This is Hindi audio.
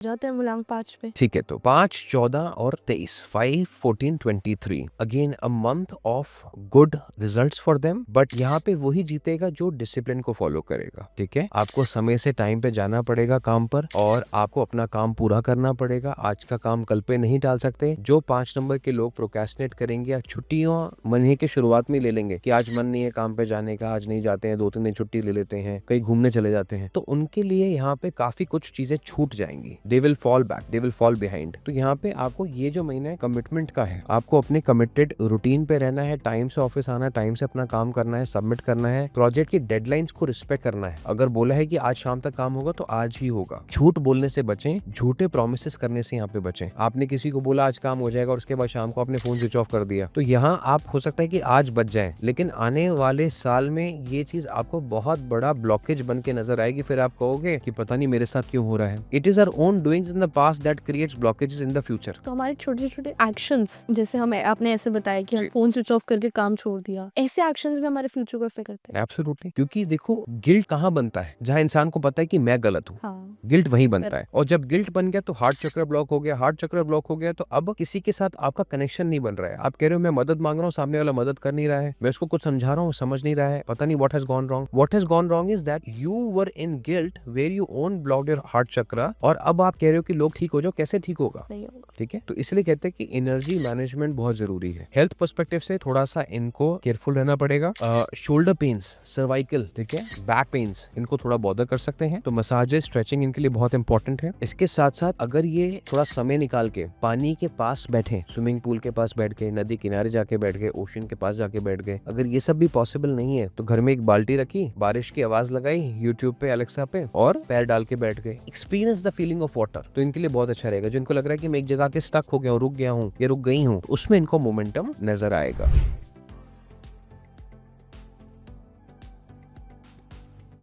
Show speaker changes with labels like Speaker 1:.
Speaker 1: जाते हैं मुलांग 5 पे।
Speaker 2: ठीक है, तो 5, 14 और 23, 5, 14, 23 again a month of good results for them. But यहाँ पे वही जीतेगा जो डिसिप्लिन को फॉलो करेगा। ठीक है, आपको समय से टाइम पे जाना पड़ेगा काम पर, और आपको अपना काम पूरा करना पड़ेगा। आज का काम कल पे नहीं डाल सकते। जो 5 नंबर के लोग प्रोक्रेस्टिनेट करेंगे या छुट्टियों महीने के शुरुआत में ले लेंगे कि आज मन नहीं है काम पे जाने का, आज नहीं जाते हैं, 2-3 दिन छुट्टी ले लेते हैं, कहीं घूमने चले जाते हैं, तो उनके लिए यहाँ पे काफी कुछ चीजें छूट जाएंगी। They will fall back, they will fall behind. तो यहाँ पे आपको ये जो महीना है कमिटमेंट का है, आपको अपने कमिटेड रूटीन पे रहना है, टाइम से ऑफिस आना है, टाइम से अपना काम करना है, सबमिट करना है, प्रोजेक्ट की डेडलाइंस को रिस्पेक्ट करना है। अगर बोला है कि आज शाम तक काम होगा तो आज ही होगा। झूठ बोलने से बचें, झूठे प्रोमिसेस करने से यहाँ पे बचें। आपने किसी को बोला आज काम हो जाएगा और उसके बाद शाम को आपने फोन स्विच ऑफ कर दिया, तो यहाँ आप हो सकता है कि आज बच जाए, लेकिन आने वाले साल में ये चीज आपको बहुत बड़ा ब्लॉकेज बन के नजर आएगी। फिर आप कहोगे कि पता नहीं मेरे साथ क्यों हो रहा है। It is our own doings in the past that creates blockages in the future.
Speaker 1: तो हमारे छोटे छोटे एक्शंस, जैसे आपने ऐसे बताया कि हम फोन स्विच ऑफ करके काम छोड़ दिया, ऐसे एक्शंस भी हमारे फ्यूचर को अफेक्ट करते हैं।
Speaker 2: एब्सोल्युटली, क्योंकि देखो गिल्ट कहाँ बनता है, जहाँ इंसान को पता है कि मैं गलत हूँ।
Speaker 1: हाँ।
Speaker 2: गिल्ट वहीं बनता है, और जब गिल्ट बन गया तो हार्ट चक्र ब्लॉक हो गया। हार्ट चक्र ब्लॉक हो गया तो अब किसी के साथ आपका कनेक्शन नहीं बन रहा है। आप कह रहे हो मैं मदद मांग रहा हूँ, सामने वाला मदद कर नहीं रहा है, मैं उसको कुछ समझा रहा हूँ, समझ नहीं रहा है, पता नहीं what has gone wrong. What has gone wrong is that you were in guilt where you own blocked your heart chakra, और अब आप कह रहे हो कि लोग ठीक हो जाओ। कैसे ठीक होगा?
Speaker 1: नहीं होगा।
Speaker 2: ठीक है, तो इसलिए कहते हैं कि एनर्जी मैनेजमेंट बहुत जरूरी है। हेल्थ पर्सपेक्टिव से थोड़ा सा इनको केयरफुल रहना पड़ेगा। शोल्डर पेन्स, सर्वाइकल, ठीक है, बैक पेन्स, इनको थोड़ा बॉदर कर सकते हैं, तो मसाजेस, स्ट्रेचिंग इनके लिए बहुत इंपॉर्टेंट है। इसके साथ साथ अगर ये थोड़ा समय निकाल के पानी के पास बैठे, स्विमिंग पूल के पास बैठ के, नदी किनारे जाके बैठ गए, ओशन के पास जाके बैठ गए, अगर ये सब भी पॉसिबल नहीं है तो घर में एक बाल्टी रखी, बारिश की आवाज लगाई यूट्यूब पे, अलेक्सा पे, और पैर डाल के बैठ गए, experience the feeling of water. तो इनके लिए बहुत अच्छा रहेगा। जिनको लग रहा है कि मैं एक जगह के स्टक हो गया हूँ, रुक गया हूँ या रुक गई हूँ, उसमें इनको मोमेंटम नजर आएगा।